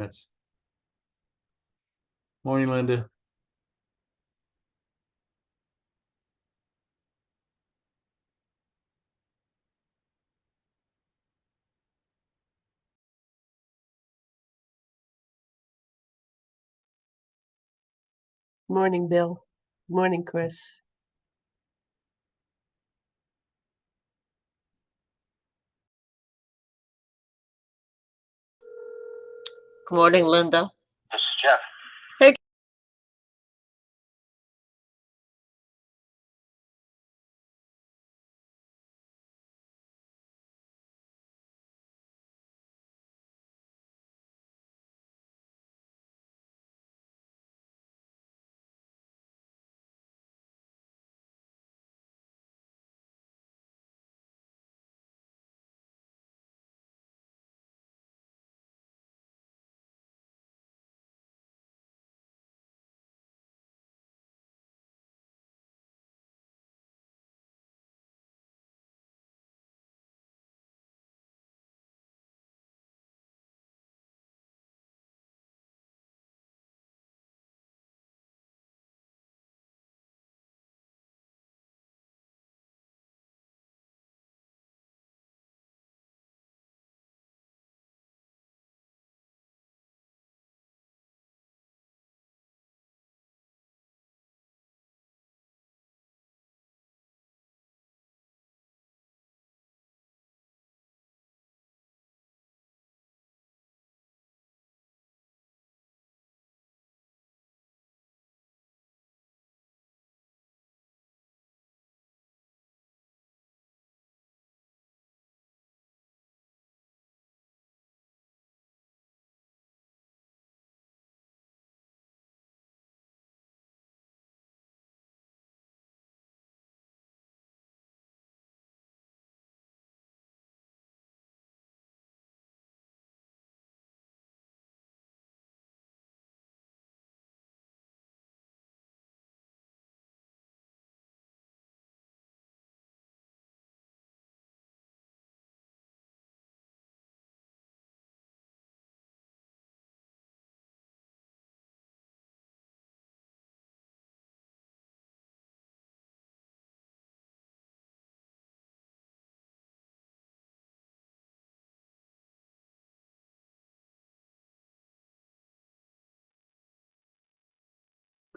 That's morning, Linda. Morning, Bill. Morning, Chris. Good morning, Linda. This is Jeff. Hey.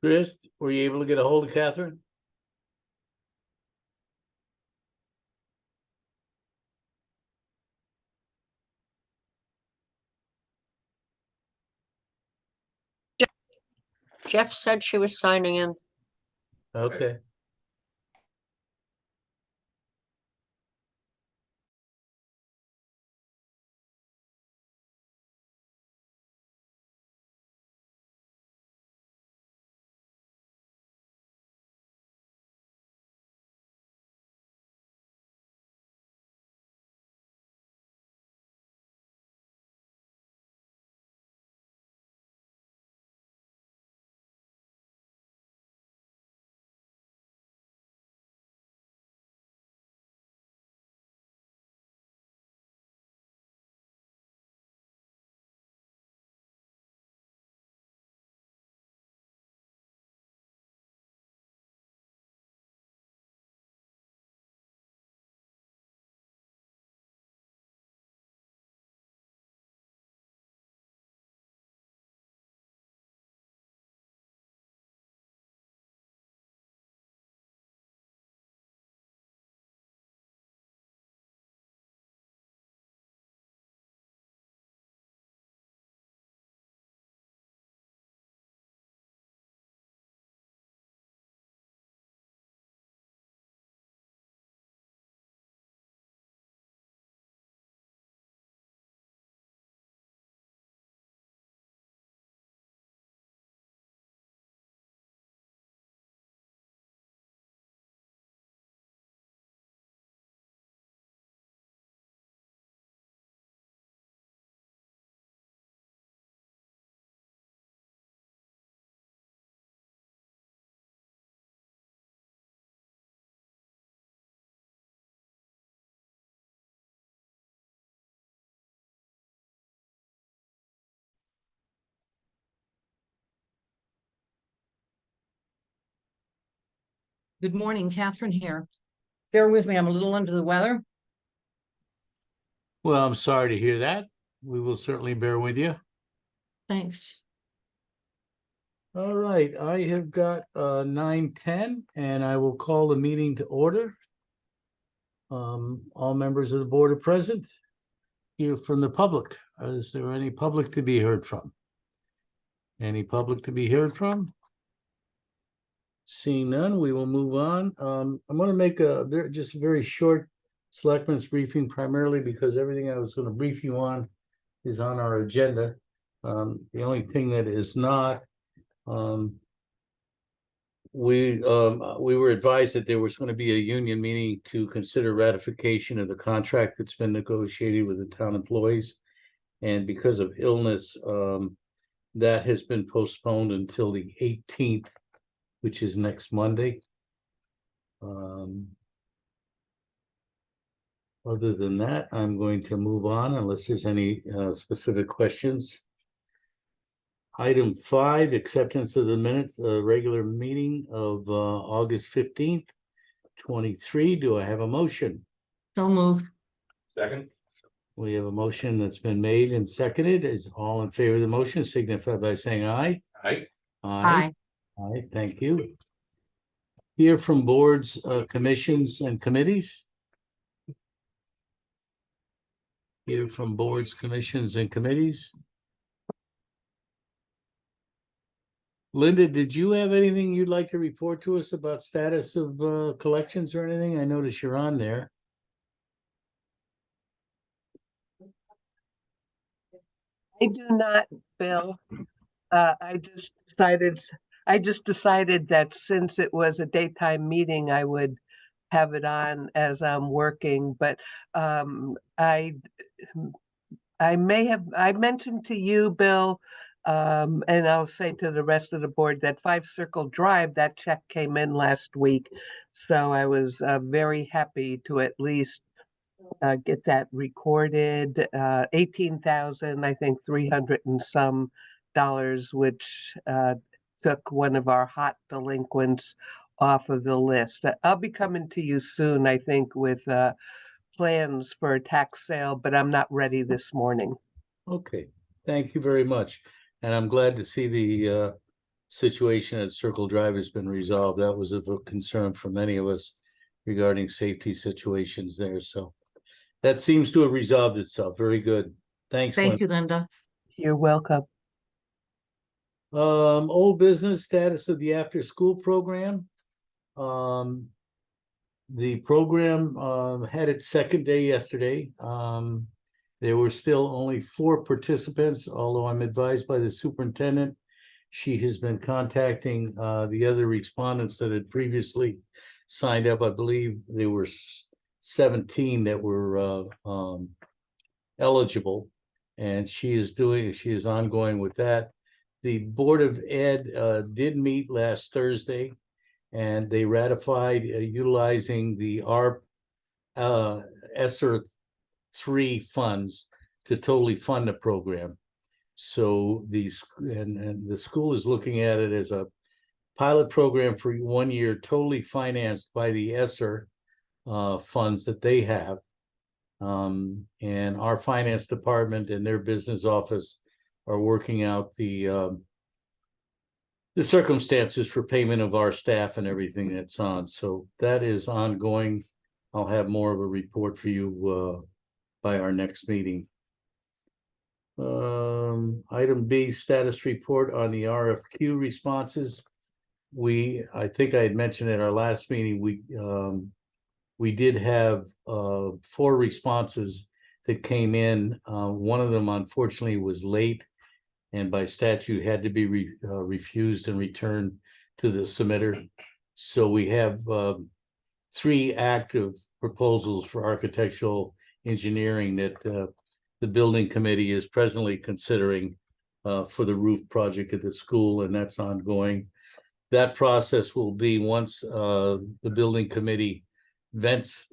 Chris, were you able to get a hold of Catherine? Jeff said she was signing in. Okay. Good morning, Catherine here. Bear with me, I'm a little under the weather. Well, I'm sorry to hear that. We will certainly bear with you. Thanks. All right, I have got 9:10 and I will call the meeting to order. All members of the board are present. Hear from the public. Is there any public to be heard from? Any public to be heard from? Seeing none, we will move on. I'm going to make just a very short selectmen's briefing, primarily because everything I was going to brief you on is on our agenda. The only thing that is not, we were advised that there was going to be a union meeting to consider ratification of the contract that's been negotiated with the town employees. And because of illness, that has been postponed until the 18th, which is next Monday. Other than that, I'm going to move on unless there's any specific questions. Item 5, acceptance of the minutes, regular meeting of August 15th, 23. Do I have a motion? So moved. Second. We have a motion that's been made and seconded. Is all in favor of the motion signify by saying aye. Aye. Aye. Aye, thank you. Hear from boards, commissions and committees. Hear from boards, commissions and committees. Linda, did you have anything you'd like to report to us about status of collections or anything? I notice you're on there. I do not, Bill. I just decided that since it was a daytime meeting, I would have it on as I'm working, but I mentioned to you, Bill, and I'll say to the rest of the board that 5 Circle Drive, that check came in last week. So I was very happy to at least get that recorded. 18,000, I think 300 and some dollars, which took one of our hot delinquents off of the list. I'll be coming to you soon, I think, with plans for a tax sale, but I'm not ready this morning. Okay, thank you very much. And I'm glad to see the situation at Circle Drive has been resolved. That was of a concern for many of us regarding safety situations there. So that seems to have resolved itself. Very good. Thanks. Thank you, Linda. You're welcome. Old business status of the after school program. The program had its second day yesterday. There were still only 4 participants, although I'm advised by the superintendent. She has been contacting the other respondents that had previously signed up. I believe there were 17 that were eligible, and she is ongoing with that. The Board of Ed did meet last Thursday, and they ratified utilizing the ARP ESSER 3 funds to totally fund the program. So the school is looking at it as a pilot program for 1 year, totally financed by the ESSER funds that they have. And our finance department and their business office are working out the circumstances for payment of our staff and everything that's on. So that is ongoing. I'll have more of a report for you by our next meeting. Item B, status report on the RFQ responses. I think I had mentioned at our last meeting, we did have 4 responses that came in. One of them unfortunately was late, and by statute had to be refused and returned to the submitter. So we have 3 active proposals for architectural engineering that the building committee is presently considering for the roof project at the school, and that's ongoing. That process will be once the building committee vents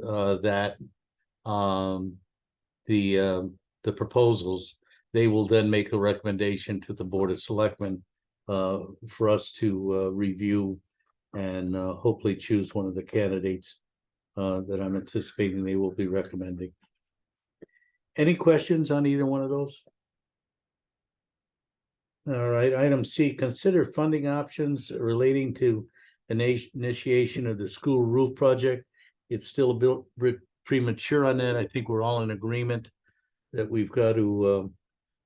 the proposals, they will then make a recommendation to the Board of Selectmen for us to review and hopefully choose one of the candidates that I'm anticipating they will be recommending. Any questions on either one of those? All right, item C, consider funding options relating to initiation of the school roof project. It's still a bit premature on that. I think we're all in agreement that we've got to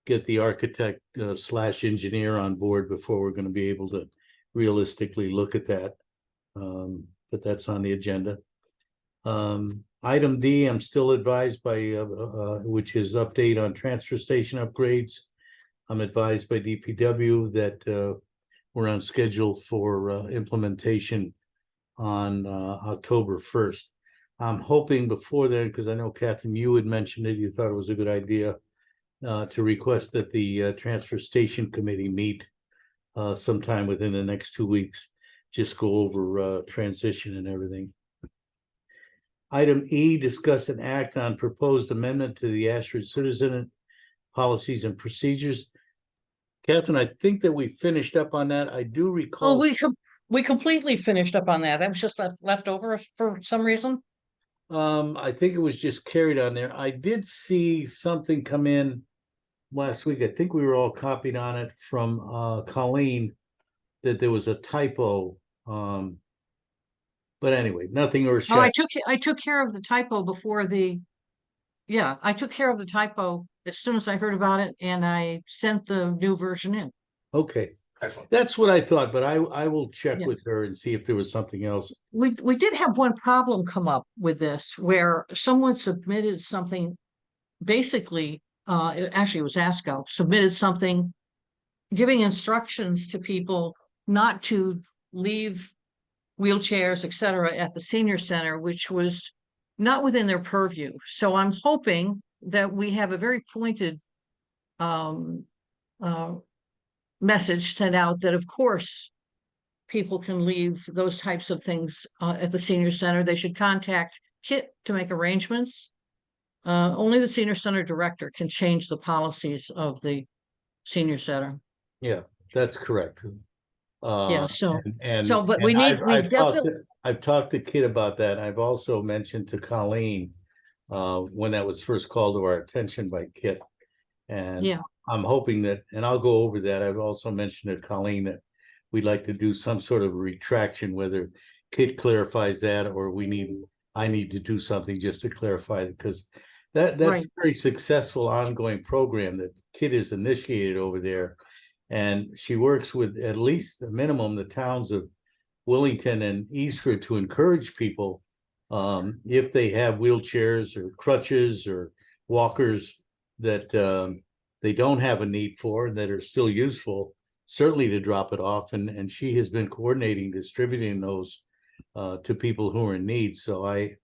get the architect slash engineer on board before we're going to be able to realistically look at that. But that's on the agenda. Item D, I'm still advised by, which is update on transfer station upgrades. I'm advised by DPW that we're on schedule for implementation on October 1st. I'm hoping before then, because I know Catherine, you had mentioned it, you thought it was a good idea to request that the transfer station committee meet sometime within the next 2 weeks, just go over transition and everything. Item E, discuss an act on proposed amendment to the Ashford Citizen Policies and Procedures. Catherine, I think that we finished up on that. I do Oh, recall. we completely finished up on that. That was just left over for some reason. I think it was just carried on there. I did see something come in last week. I think we were all copied on it from Colleen, that there was a typo. But anyway, nothing earth Oh, shattering. I took care of the typo before the, yeah, I took care of the typo as soon as I heard about it, and I sent the new version in. Okay, Excellent. that's what I thought, but I will check Yeah. with her and see if there was something else. We did have one problem come up with this, where someone submitted something, basically, actually it was ASCO, submitted something giving instructions to people not to leave wheelchairs, et cetera, at the senior center, which was not within their purview. So I'm hoping that we have a very pointed message sent out that, of course, people can leave those types of things at the senior center. They should contact KIT to make arrangements. Only the senior center director can change the policies of the senior center. Yeah, that's correct. Yeah, so but and we need, we definitely, I've talked to Kit about that. I've also mentioned to Colleen when that was first called to our attention by Kit. And yeah, I'm hoping that, and I'll go over that. I've also mentioned to Colleen that we'd like to do some sort of retraction, whether Kit clarifies that or I need to do something just to clarify it, because that's Right. a very successful ongoing program that Kit has initiated over there. And she works with at least a minimum the towns of Willington and Eastford to encourage people, if they have wheelchairs or crutches or walkers that they don't have a need for and that are still useful, certainly to drop it off. And she has been coordinating, distributing those to people who are in need. So I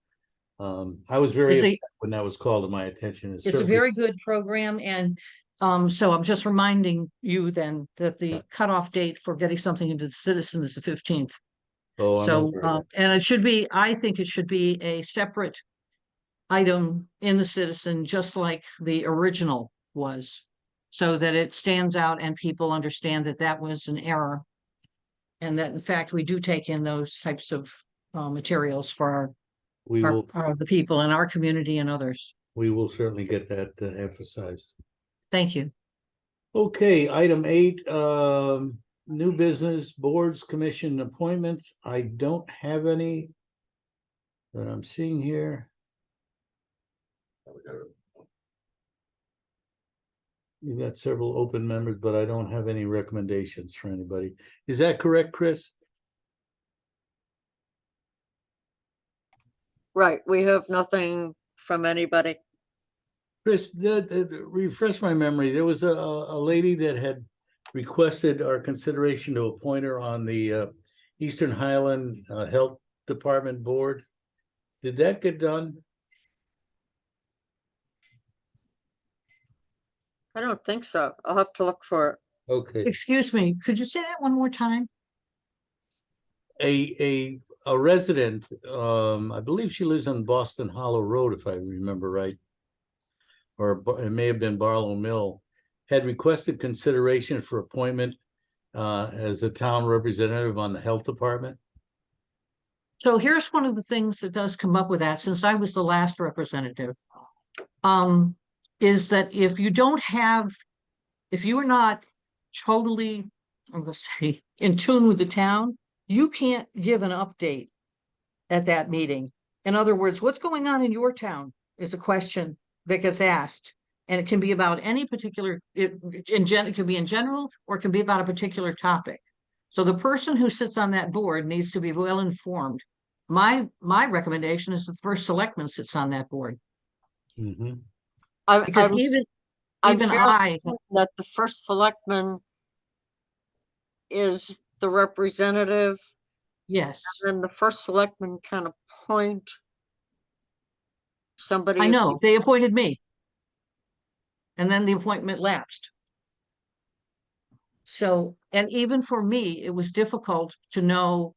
was very It's a- upset when that was called to my attention. it's a very good program, and so I'm just reminding you then that the cutoff date for getting something into the Citizen is the 15th. Oh, I'm So, aware of that. and it should be, I think it should be a separate item in the Citizen, just like the original was, so that it stands out and people understand that that was an error. And that in fact, we do take in those types of materials for We will the people in our community and others. certainly get that emphasized. Thank you. Okay, item 8, new business, boards, commission appointments. I don't have any that I'm seeing here. You've got several open members, but I don't have any recommendations for anybody. Is that correct, Chris? Right, we have nothing from anybody. Chris, refresh my memory. There was a lady that had requested our consideration to appoint her on the Eastern Highland Health Department Board. Did that get done? I don't think so. I'll have to look for it. Okay. Excuse me, could you say that one more time? A resident, I believe she lives on Boston Hollow Road, if I remember right. Or it may have been Barlow Mill, had requested consideration for appointment as a town representative on the health department. So here's one of the things that does come up with that, since I was the last representative. Is that if you don't have, if you are not totally, I'm gonna say, in tune with the town, you can't give an update at that meeting. In other words, what's going on in your town is a question that gets asked. And it can be about any particular, it can be in general, or it can be about a particular topic. So the person who sits on that board needs to be well informed. My recommendation is the first selectman sits on that board, Mhm. because I'm even fairly I, certain that the first selectman is the representative, yes, and the first selectman can appoint somebody. I as know, the- they appointed me. And then the appointment lapsed. So, and even for me, it was difficult to know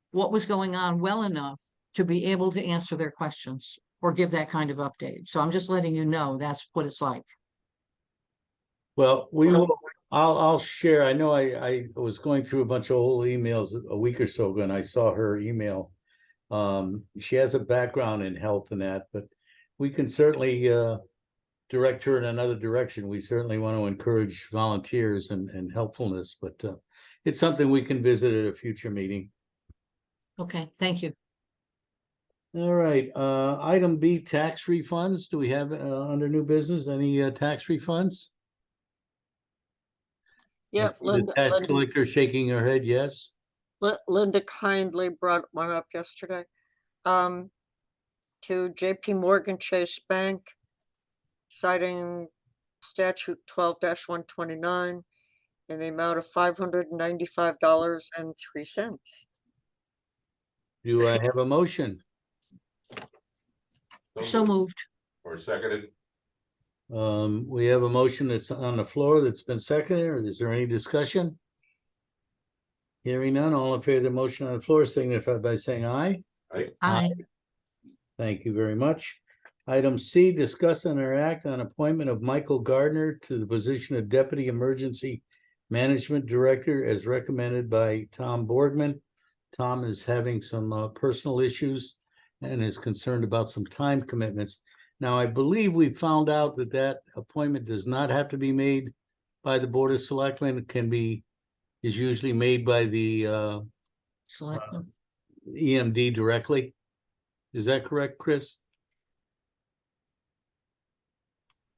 what was going on well enough to be able to answer their questions or give that kind of update. So I'm just letting you know that's what it's like. Well, I'll share. I know I was going through a bunch of old emails a week or so ago and I saw her email. She has a background in health and that, but we can certainly direct her in another direction. We certainly want to encourage volunteers and helpfulness, but it's something we can visit at a future meeting. Okay, thank you. All right, item B, tax refunds. Do we have under new business any tax refunds? I Yeah, see the tax collector shaking her head, yes. Linda kindly brought one up yesterday. To JP Morgan Chase Bank, citing statute 12-129 in the amount of $595.03. Do I have a motion? So moved. Or seconded. We have a motion that's on the floor that's been seconded, or is there any discussion? Hearing none, all in favor of the motion on the floor signify by saying aye. Aye. Thank you very much. Item C, discuss and interact on appointment of Michael Gardner to the position of Deputy Emergency Management Director as recommended by Tom Borgman. Tom is having some personal issues and is concerned about some time commitments. Now, I believe we found out that that appointment does not have to be made by the Board of Selectmen. It can be, is usually made by the Selectman. EMD directly. Is that correct, Chris?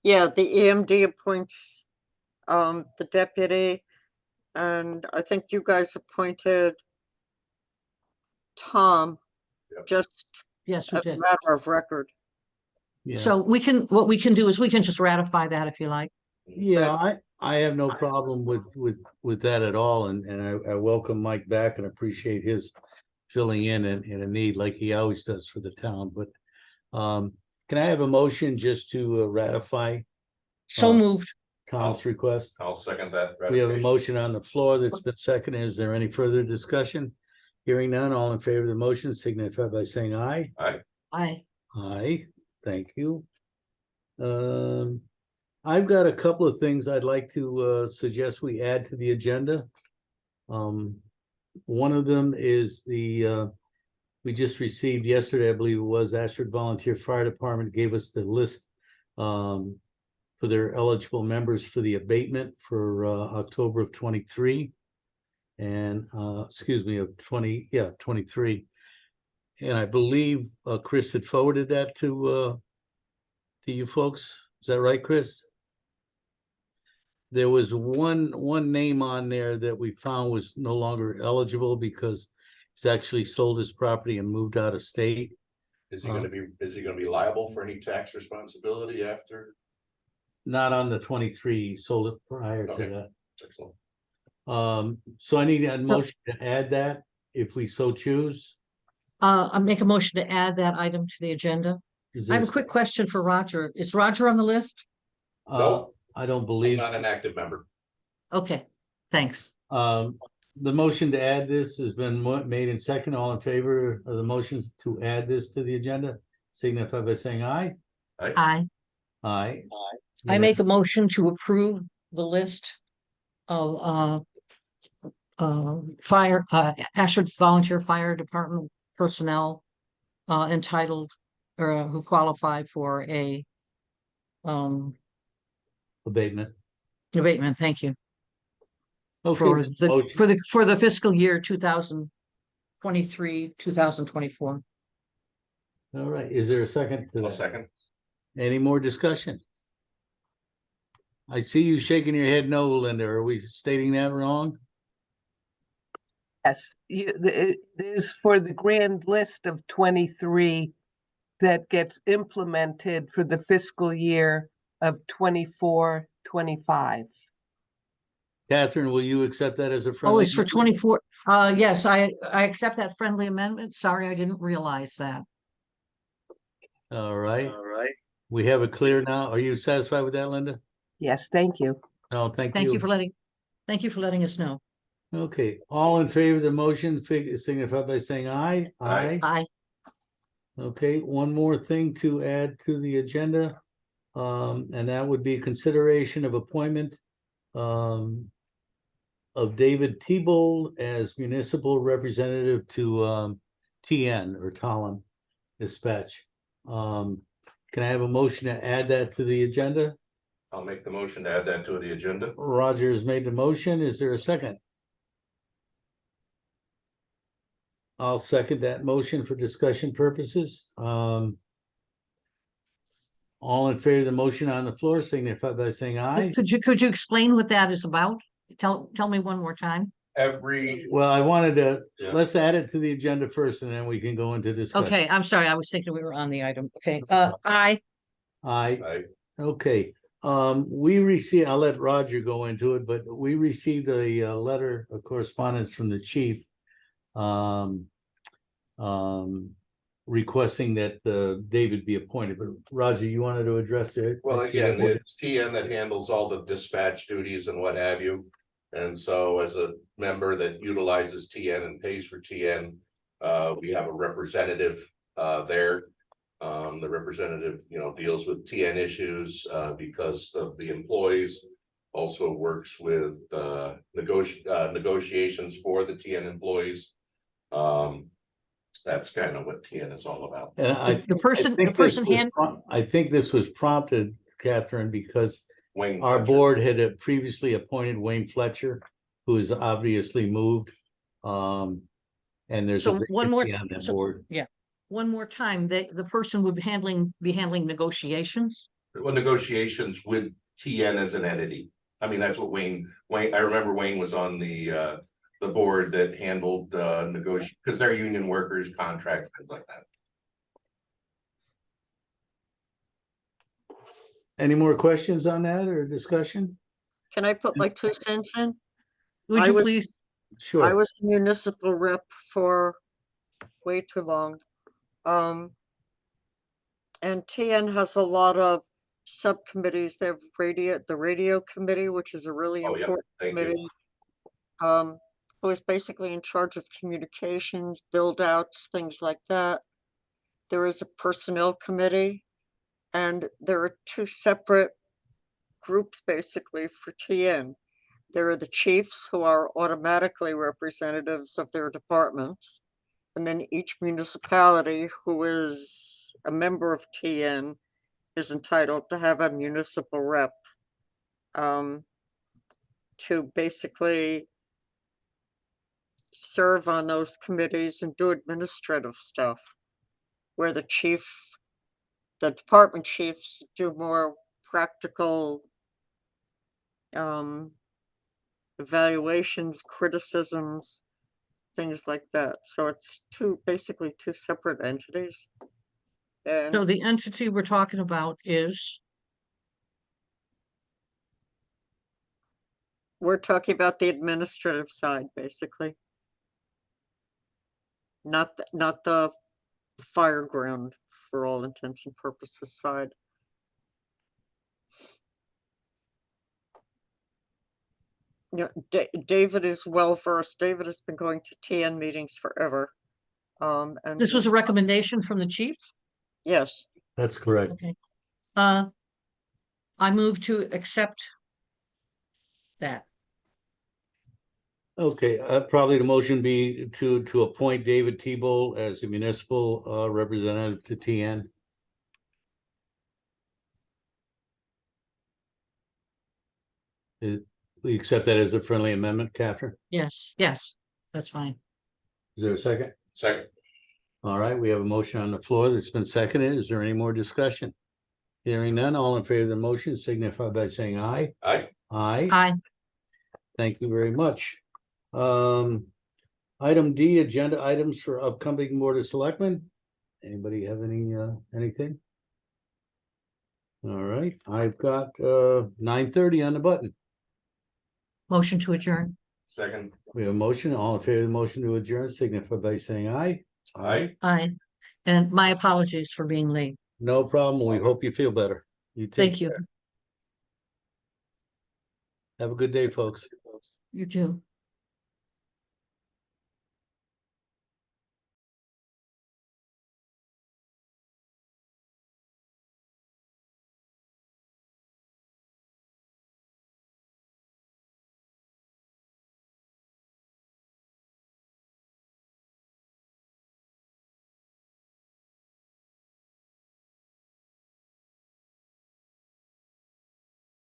Yeah, the EMD appoints the deputy, and I think you guys appointed Tom, Yep. just Yes, we as a did. matter of record. Yeah. So what we can do is we can just ratify that if you like. Yeah, I have no problem with that at all, and I welcome Mike back and appreciate his filling in a need like he always does for the town, but can I have a motion just to ratify So moved. Tom's request? I'll second that. We have a ratification. motion on the floor that's been seconded. Is there any further discussion? Hearing none, all in favor of the motion signify by saying aye. Aye. Aye. Aye, thank you. I've got a couple of things I'd like to suggest we add to the agenda. One of them is the we just received yesterday, I believe it was, Ashford Volunteer Fire Department gave us the list for their eligible members for the abatement for October of 23 and excuse me, of 23. And I believe Chris had forwarded that to you folks. Is that right, Chris? There was one name on there that we found was no longer eligible because he's actually sold his property and moved out of state. Is he gonna be liable for any tax responsibility after? Not on the 23, he sold it prior to Okay. that. Excellent. So I need a motion to add that if we so choose. I make a motion to add that item to the agenda. Is I have there- a quick question for Roger. Is Roger on the list? Uh, I don't I'm believe. not an active member. Okay, thanks. The motion to add this has been made in second. All in favor of the motions to add this to the agenda, signify by saying aye. Aye. Aye. I make a motion to approve the list of fire, Ashford Volunteer Fire Department personnel entitled or who qualify for a Abatement. abatement. Thank you. Okay. For the fiscal year 2023, 2024. All right, is there a second to I'll that? second. Any more discussion? I see you shaking your head no, Linda. Are we stating that wrong? Yes, it is for the grand list of 23 that gets implemented for the fiscal year of 24, 25. Catherine, will you accept that as a Oh, friendly? it's for 24. Yes, I accept that friendly amendment. Sorry, I didn't realize that. All right. We have it clear now. Are you satisfied with that, Linda? Yes, thank you. No, thank Thank you you. for letting us know. Okay, all in favor of the motion, signify by saying aye. Aye. Aye. Okay, one more thing to add to the agenda. And that would be consideration of appointment of David Tebold as municipal representative to TN or Tallinn Dispatch. Can I have a motion to add that to the agenda? I'll make the motion to add that to the agenda. Roger has made the motion. Is there a second? I'll second that motion for discussion purposes. All in favor of the motion on the floor, signify by saying aye. Could you explain what that is about? Tell me one more time. Well, I wanted to, Yeah. let's add it to the agenda first and then we can go into discussion. Okay, I'm sorry. I was thinking we were on the item. Okay, aye. Aye. Aye. Okay, we received, I'll let Roger go into it, but we received a letter of correspondence from the chief. Requesting that David be appointed, but Roger, you wanted to address it? Well, again, it's TN that handles all the dispatch duties and what have you. And so as a member that utilizes TN and pays for TN, we have a representative there. The representative, deals with TN issues because of the employees. Also works with negotiations for the TN employees. That's kind of what TN is all about. And I think this was prompted, Catherine, because Wayne. our Fletcher. board had previously appointed Wayne Fletcher, who is obviously moved. And there's So a one more, vacancy on that board. yeah, one more time, the person would be handling negotiations. Well, negotiations with TN as an entity. I mean, that's what Wayne, I remember Wayne was on the board that handled negotiation, because they're union workers, contracts, things like that. Any more questions on that or discussion? Can I put my 2 cents in? Would I you was- please? I Sure. was municipal rep for way too long. And TN has a lot of subcommittees. They have the radio committee, which is a really Oh, yeah, important thank you. committee. Who is basically in charge of communications, build outs, things like that. There is a personnel committee, and there are 2 separate groups basically for TN. There are the chiefs, who are automatically representatives of their departments, and then each municipality who is a member of TN is entitled to have a municipal rep to basically serve on those committees and do administrative stuff, where the department chiefs do more practical evaluations, criticisms, things like that. So it's basically two separate entities. And So the entity we're talking about is, we're talking about the administrative side, basically. Not the fireground, for all intents and purposes, side. David is well versed. David has been going to TN meetings forever. And this was a recommendation from the chief? yes, That's correct. Okay. I move to accept that. Okay, probably the motion be to appoint David Tebow as the municipal representative to TN. We accept that as a friendly amendment, Catherine? Yes, yes, that's fine. Is there a second? Second, All right, we have a motion on the floor that's been seconded. Is there any more discussion? Hearing none, all in favor of the motion signify by saying aye. aye, Aye. Aye. Thank you very much. Item D, agenda items for upcoming Board of Selectmen. Anybody have anything? All right, I've got 9:30 on the button. Motion to adjourn. second, We have a motion. All in favor of the motion to adjourn signify by saying aye. aye. Aye. And my apologies for being late. No problem. We hope you feel better. You take Thank you. care. Have a good day, folks. You too.